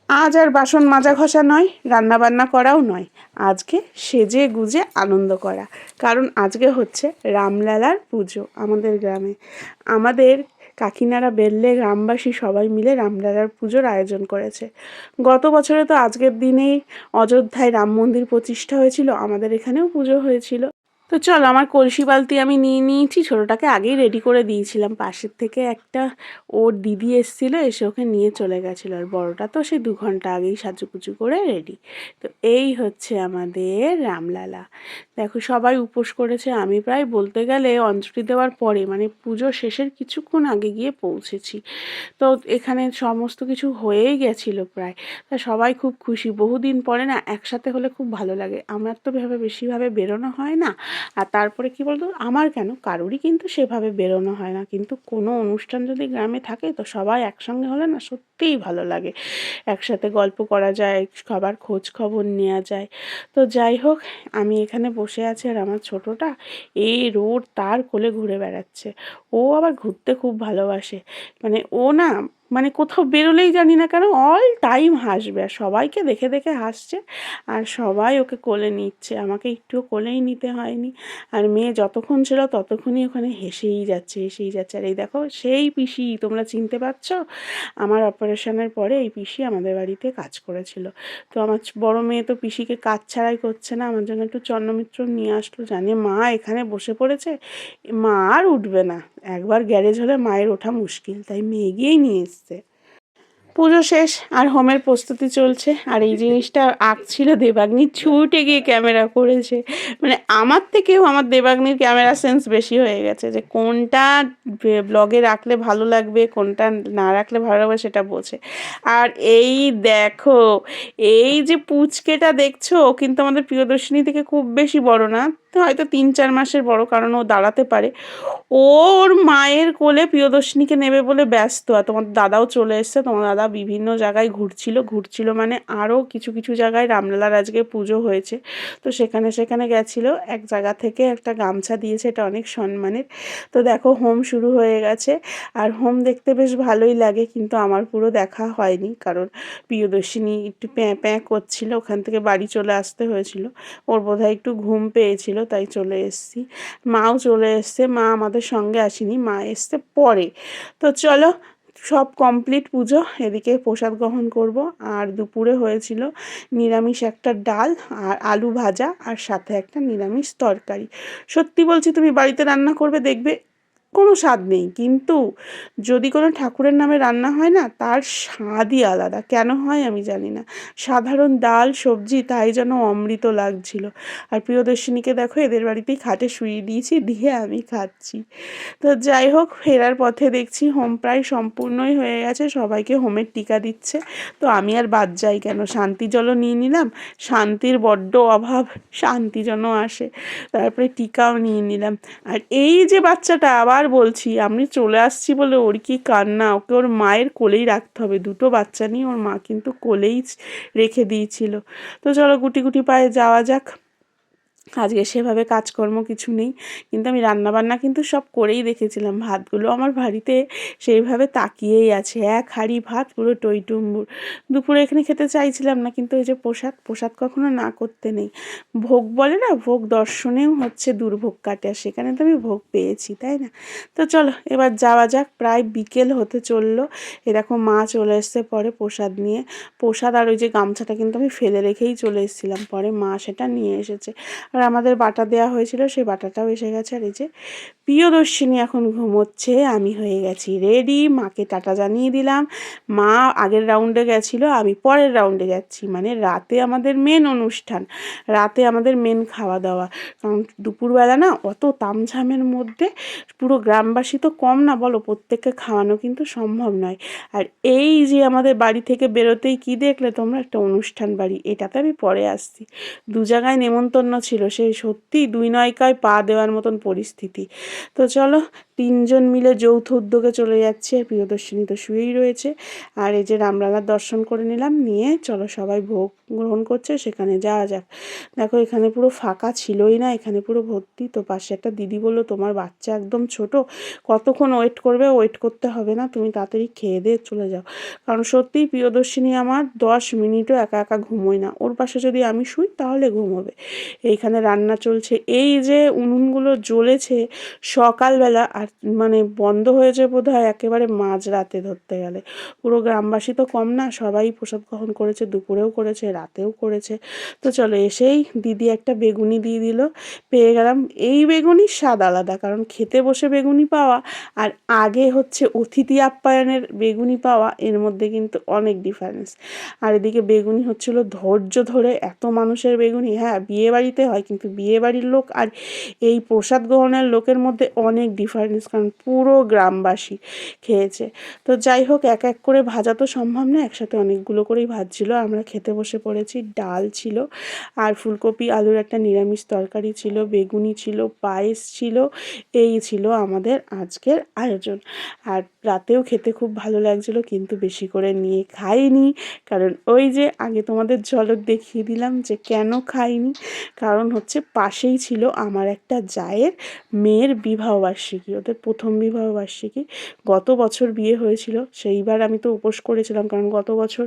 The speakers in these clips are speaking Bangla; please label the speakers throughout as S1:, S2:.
S1: আজ আর বাসন মাজা ঘষা নয়, রান্না বান্না করাও নয়, আজকে সেজে গুজে আনন্দ করা। কারণ আজকে হচ্ছে রামলালার পুজো আমাদের গ্রামে। আমাদের কাকিনারা বেললে গ্রামবাসী সবাই মিলে রামলালার পুজোর আয়োজন করেছে। গত বছরে তো আজকের দিনেই অযোধ্যায় রাম মন্দির প্রতিষ্ঠা হয়েছিল, আমাদের এখানেও পুজো হয়েছিল। তো চল, আমার কলসি বালতি আমি নিয়ে নিয়েছি, ছোটোটাকে আগেই রেডি করে দিয়েছিলাম। পাশের থেকে একটা ওর দিদি এসেছিল, এসে ওকে নিয়ে চলে গেছিলো। আর বড়টা তো সে 2 ঘন্টা আগেই সাজুকুজু করে রেডি। তো এই হচ্ছে আমাদের রামলালা। দেখো সবাই উপোস করেছে, আমি প্রায় বলতে গেলে অঞ্জলি দেওয়ার পরে মানে পুজো শেষের কিছুক্ষণ আগে গিয়ে পৌঁছেছি। তো এখানে সমস্ত কিছু হয়েই গেছিলো প্রায়। তা সবাই খুব খুশি, বহুদিন পরে না একসাথে হলে খুব ভালো লাগে। আমার তো বেশিভাবে বেরোনো হয় না। আর তারপরে কি বলতো, আমার কেন কারোরই কিন্তু সেভাবে বেরোনো হয় না, কিন্তু কোনো অনুষ্ঠান যদি গ্রামে থাকে তো সবাই একসঙ্গে হলে না সত্যিই ভালো লাগে। একসাথে গল্প করা যায়, সবার খোঁজ খবর নেওয়া যায়। তো যাই হোক, আমি এখানে বসে আছি আর আমার ছোটোটা এই রোড তার কোলে ঘুরে বেড়াচ্ছে। ও আবার ঘুরতে খুব ভালোবাসে। মানে ও না, মানে কোথাও বেরোলেই জানি না কেন অল টাইম হাসবে, আর সবাইকে দেখে দেখে হাসছে। আর সবাই ওকে কোলে নিচ্ছে, আমাকে একটুও কোলেই নিতে হয়নি। আর মেয়ে যতক্ষণ ছিল ততক্ষণই ওখানে হেসেই যাচ্ছে হেসেই যাচ্ছে। আর এই দেখো সেই পিসি, তোমরা চিনতে পারছো? আমার অপারেশনের পরে এই পিসি আমাদের বাড়িতে কাজ করেছিল। তো আমার বড় মেয়ে তো পিসিকে কাজ ছাড়াই করছে না, আমার জন্য একটু চন্দ্রমিত্র নিয়ে আসলো। জানে মা এখানে বসে পড়েছে, মা আর উঠবে না, একবার গ্যারেজ হলে মায়ের ওঠা মুশকিল, তাই মেয়ে গিয়েই নিয়ে এসছে। পুজো শেষ আর হোমের প্রস্তুতি চলছে। আর এই জিনিসটা আঁকছিল দেবাগ্নি, ছুটে গিয়ে ক্যামেরা করেছে। মানে আমার থেকেও আমার দেবাগ্নির ক্যামেরা সেন্স বেশি হয়ে গেছে, যে কোনটা ব্লগে রাখলে ভালো লাগবে, কোনটা না রাখলে ভালো লাগবে সেটা বোঝে। আর এই দেখো, এই যে পুচকেটা দেখছো, ও কিন্তু আমাদের প্রিয়দর্শিনী থেকে খুব বেশি বড় না, তো হয়তো 3-4 মাসের বড়, কারণ ও দাঁড়াতে পারে। ওর মায়ের কোলে প্রিয়দর্শিনীকে নেবে বলে ব্যস্ত। আর তোমার দাদাও চলে এসছে, তোমার দাদা বিভিন্ন জায়গায় ঘুরছিল মানে আরও কিছু কিছু জায়গায় রামলালার আজকে পুজো হয়েছে, তো সেখানে সেখানে গেছিলো। এক জায়গা থেকে একটা গামছা দিয়েছে, এটা অনেক সম্মানের। তো দেখো হোম শুরু হয়ে গেছে। আর হোম দেখতে বেশ ভালোই লাগে, কিন্তু আমার পুরো দেখা হয়নি, কারণ প্রিয়দর্শিনী একটু প্যাঁ প্যাঁ করছিল, ওখান থেকে বাড়ি চলে আসতে হয়েছিল। ওর বোধহয় একটু ঘুম পেয়েছিল, তাই চলে এসেছি। মাও চলে এসছে, মা আমাদের সঙ্গে আসেনি, মা এসছে পরে। তো চলো, সব কমপ্লিট পুজো, এদিকে প্রসাদ গ্রহণ করব। আর দুপুরে হয়েছিল নিরামিষ একটা ডাল আর আলু ভাজা, আর সাথে একটা নিরামিষ তরকারি। সত্যি বলছি, তুমি বাড়িতে রান্না করবে দেখবে কোনো স্বাদ নেই, কিন্তু যদি কোনো ঠাকুরের নামে রান্না হয় না, তার স্বাদই আলাদা। কেন হয় আমি জানি না, সাধারণ ডাল সবজি তাই যেন অমৃত লাগছিল। আর প্রিয়দর্শিনীকে দেখো এদের বাড়িতেই খাটে শুইয়ে দিয়েছি, দিয়ে আমি খাচ্ছি। তো যাই হোক, ফেরার পথে দেখছি হোম প্রায় সম্পূর্ণই হয়ে গেছে, সবাইকে হোমের টিকা দিচ্ছে। তো আমি আর বাদ যাই কেন, শান্তি জলও নিয়ে নিলাম, শান্তির বড্ড অভাব, শান্তি যেন আসে। তারপরে টিকাও নিয়ে নিলাম। আর এই যে বাচ্চাটা, আবার বলছি, আমি চলে আসছি বলে ওর কি কান্না, ওকে ওর মায়ের কোলেই রাখতে হবে। দুটো বাচ্চা নিয়ে ওর মা কিন্তু কোলেই রেখে দিয়েছিল। তো চলো গুটি গুটি পায়ে যাওয়া যাক। আজকে সেভাবে কাজকর্ম কিছু নেই, কিন্তু আমি রান্নাবান্না কিন্তু সব করেই রেখেছিলাম। ভাতগুলো আমার বাড়িতে সেইভাবে তাকিয়েই আছে, এক হাঁড়ি ভাত পুরো টইটুম্বুর। দুপুরে এখানে খেতে চাইছিলাম না, কিন্তু ওই যে প্রসাদ প্রসাদ কখনো না করতে নেই। ভোগ বলে না, ভোগ দর্শনেও হচ্ছে দুর্ভোগ কাটে, আর সেখানে তো আমি ভোগ পেয়েছি, তাই না? তো চলো এবার যাওয়া যাক, প্রায় বিকেল হতে চললো। এরকম মা চলে এসছে পরে প্রসাদ নিয়ে। প্রসাদ আর ওই যে গামছাটা কিন্তু আমি ফেলে রেখেই চলে এসেছিলাম, পরে মা সেটা নিয়ে এসেছে। আর আমাদের বাটা দেওয়া হয়েছিল, সেই বাটাটাও এসে গেছে। আর এই যে প্রিয়দর্শিনী এখন ঘুমোচ্ছে, আমি হয়ে গেছি রেডি, মাকে টাটা জানিয়ে দিলাম। মা আগের রাউন্ডে গেছিলো, আমি পরের রাউন্ডে যাচ্ছি। মানে রাতে আমাদের মেন অনুষ্ঠান, রাতে আমাদের মেন খাওয়া দাওয়া। কারণ দুপুরবেলা না অত তামঝামের মধ্যে পুরো গ্রামবাসী তো কম না বলো, প্রত্যেককে খাওয়ানো কিন্তু সম্ভব নয়। আর এই যে আমাদের বাড়ি থেকে বেরোতেই কি দেখলে তোমরা, একটা অনুষ্ঠান বাড়ি, এটাতে আমি পরে আসছি। 2 জায়গায় নেমন্তন্ন ছিল, সেই সত্যি 2 নৌকায় পা দেওয়ার মতন পরিস্থিতি। তো চলো, তিনজন মিলে যৌথ উদ্যোগে চলে যাচ্ছি। আর প্রিয়দর্শিনী তো শুয়েই রয়েছে। আর এই যে রামলালার দর্শন করে নিলাম, নিয়ে চলো সবাই ভোগ গ্রহণ করছে, সেখানে যাওয়া যাক। দেখো এখানে পুরো ফাঁকা ছিলই না, এখানে পুরো ভর্তি। তো পাশে একটা দিদি বললো, তোমার বাচ্চা একদম ছোট, কতক্ষণ ওয়েট করবে? ওয়েট করতে হবে না, তুমি তাড়াতাড়ি খেয়ে দিয়ে চলে যাও। কারণ সত্যিই প্রিয়দর্শিনী আমার 10 মিনিটও একা একা ঘুমোয় না, ওর পাশে যদি আমি শুই তাহলে ঘুমোবে। এইখানে রান্না চলছে, এই যে উনুনগুলো জ্বলেছে সকালবেলা, আর মানে বন্ধ হয়েছে বোধহয় একেবারে মাঝরাতে ধরতে গেলে। পুরো গ্রামবাসী তো কম না, সবাই প্রসাদ গ্রহণ করেছে, দুপুরেও করেছে, রাতেও করেছে। তো চলো, এসেই দিদি একটা বেগুনি দিয়ে দিল, পেয়ে গেলাম। এই বেগুনির স্বাদ আলাদা, কারণ খেতে বসে বেগুনি পাওয়া আর আগে হচ্ছে অতিথি আপ্যায়নের বেগুনি পাওয়া, এর মধ্যে কিন্তু অনেক ডিফারেন্স। আর এদিকে বেগুনি হচ্ছিল ধৈর্য ধরে, এত মানুষের বেগুনি। হ্যাঁ, বিয়ে বাড়িতে হয়, কিন্তু বিয়ে বাড়ির লোক আর এই প্রসাদ গ্রহণের লোকের মধ্যে অনেক ডিফারেন্স, কারণ পুরো গ্রামবাসী খেয়েছে। তো যাই হোক, এক এক করে ভাজা তো সম্ভব না, একসাথে অনেকগুলো করেই ভাজছিল। আমরা খেতে বসে পড়েছি। ডাল ছিল, আর ফুলকপি আলুর একটা নিরামিষ তরকারি ছিল, বেগুনি ছিল, পায়েস ছিল। এই ছিল আমাদের আজকের আয়োজন। আর রাতেও খেতে খুব ভালো লাগছিলো, কিন্তু বেশি করে নিয়ে খাইনি, কারণ ওই যে আগে তোমাদের ঝলক দেখিয়ে দিলাম যে কেন খাইনি। কারণ হচ্ছে পাশেই ছিল আমার একটা জায়ের মেয়ের বিবাহবার্ষিকী, ওদের প্রথম বিবাহবার্ষিকী। গত বছর বিয়ে হয়েছিল, সেইবার আমি তো উপোস করেছিলাম, কারণ গত বছর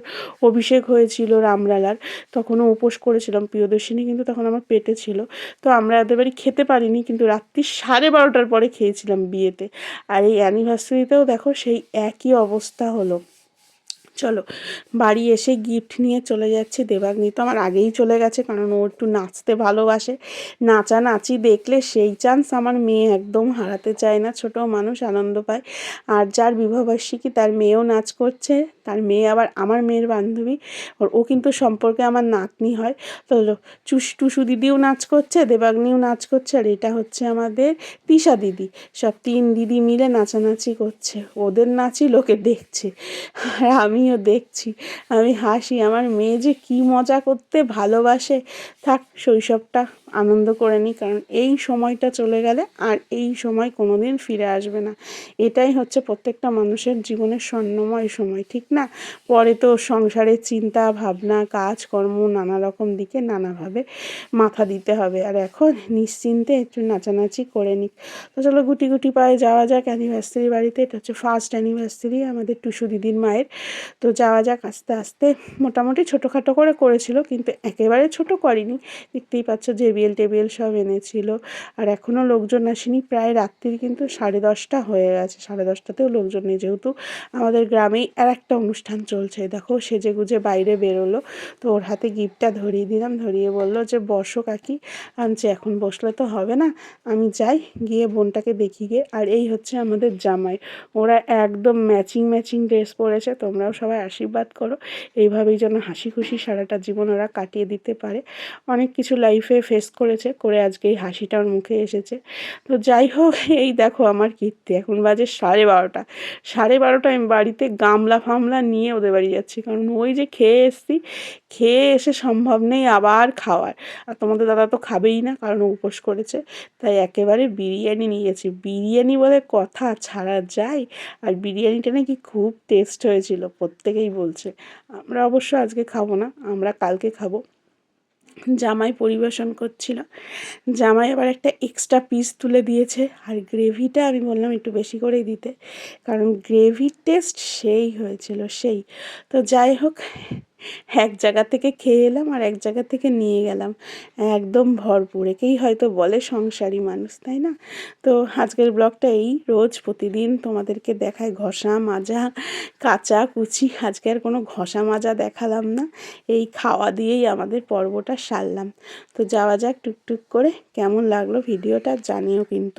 S1: অভিষেক হয়েছিল রামলালার, তখনও উপোস করেছিলাম। প্রিয়দর্শিনী কিন্তু তখন আমার পেটে ছিল। তো আমরা ওদের বাড়ি খেতে পারিনি, কিন্তু রাত্রি 12:30টার পরে খেয়েছিলাম বিয়েতে। আর এই অ্যানিভার্সারিতেও দেখো সেই একই অবস্থা হলো। চলো, বাড়ি এসে গিফট নিয়ে চলে যাচ্ছে। দেবাগ্নি তো আমার আগেই চলে গেছে, কারণ ও একটু নাচতে ভালোবাসে। নাচানাচি দেখলে সেই চান্স আমার মেয়ে একদম হারাতে চায় না, ছোট মানুষ আনন্দ পায়। আর যার বিবাহবার্ষিকী তার মেয়েও নাচ করছে, তার মেয়ে আবার আমার মেয়ের বান্ধবী, ও কিন্তু সম্পর্কে আমার নাতনি হয়। তো টুসু দিদিও নাচ করছে, দেবাগ্নিও নাচ করছে, আর এটা হচ্ছে আমাদের তিশা দিদি। সব 3 দিদি মিলে নাচানাচি করছে, ওদের নাচই লোকে দেখছে, আর আমিও দেখছি। আমি হাসি, আমার মেয়ে যে কী মজা করতে ভালোবাসে। থাক, শৈশবটা আনন্দ করে নিই, কারণ এই সময়টা চলে গেলে আর এই সময় কোনো দিন ফিরে আসবে না। এটাই হচ্ছে প্রত্যেকটা মানুষের জীবনের স্বর্ণময় সময়, ঠিক না? পরে তো সংসারের চিন্তা ভাবনা, কাজকর্ম, নানা রকম দিকে নানাভাবে মাথা দিতে হবে। আর এখন নিশ্চিন্তে একটু নাচানাচি করে নিই। তো চলো, গুটি গুটি পায়ে যাওয়া যাক অ্যানিভার্সারি বাড়িতে। এটা হচ্ছে ফার্স্ট অ্যানিভার্সারি আমাদের টুসু দিদির মায়ের। তো যাওয়া যাক আস্তে আস্তে। মোটামুটি ছোটোখাটো করে করেছিল, কিন্তু একেবারে ছোট করেনি। দেখতেই পাচ্ছ জেবিএল টেবিএল সব এনেছিল। আর এখনও লোকজন আসেনি, প্রায় রাত্রির কিন্তু 10:30 হয়ে গেছে। 10:30তেও লোকজন নেই, যেহেতু আমাদের গ্রামেই আর একটা অনুষ্ঠান চলছে। দেখো সেজে গুজে বাইরে বেরোলো, তো ওর হাতে গিফটটা ধরিয়ে দিলাম, ধরিয়ে বললো যে বসো কাকি। আনছে, এখন বসলে তো হবে না, আমি যাই, গিয়ে বোনটাকে দেখি গে। আর এই হচ্ছে আমাদের জামাই, ওরা একদম ম্যাচিং ম্যাচিং ড্রেস পরেছে। তোমরাও সবাই আশীর্বাদ করো, এইভাবেই যেন হাসি খুশি সারাটা জীবন ওরা কাটিয়ে দিতে পারে। অনেক কিছু লাইফে ফেস করেছে, করে আজকে এই হাসিটা ওর মুখে এসেছে। তো যাই হোক, এই দেখো আমার কীর্তি, এখন বাজে 12:30। 12:30 আমি বাড়িতে গামলা ফামলা নিয়ে ওদের বাড়ি যাচ্ছি, কারণ ওই যে খেয়ে এসছি, খেয়ে এসে সম্ভব নেই আবার খাওয়ার। আর তোমাদের দাদা তো খাবেই না, কারণ ও উপোস করেছে। তাই একেবারে বিরিয়ানি নিয়ে গেছি। বিরিয়ানি বলে কথা ছাড়া যায়? আর বিরিয়ানিটা নাকি খুব টেস্ট হয়েছিল, প্রত্যেকেই বলছে। আমরা অবশ্য আজকে খাবো না, আমরা কালকে খাবো। জামাই পরিবেশন করছিল, জামাই আবার একটা এক্সট্রা পিস তুলে দিয়েছে। আর গ্রেভিটা আমি বললাম একটু বেশি করেই দিতে, কারণ গ্রেভির টেস্ট সেই হয়েছিল, সেই। তো যাই হোক, এক জায়গা থেকে খেয়ে এলাম আর এক জায়গা থেকে নিয়ে গেলাম, একদম ভরপুর। একেই হয়তো বলে সংসারী মানুষ, তাই না? তো আজকের ব্লগটা এই, রোজ প্রতিদিন তোমাদেরকে দেখায় ঘষা মাজা, কাচা কুচি। আজকে আর কোনো ঘষা মাজা দেখালাম না, এই খাওয়া দিয়েই আমাদের পর্বটা সারলাম। তো যাওয়া যাক টুকটুক করে। কেমন লাগলো ভিডিওটা জানিও কিন্তু।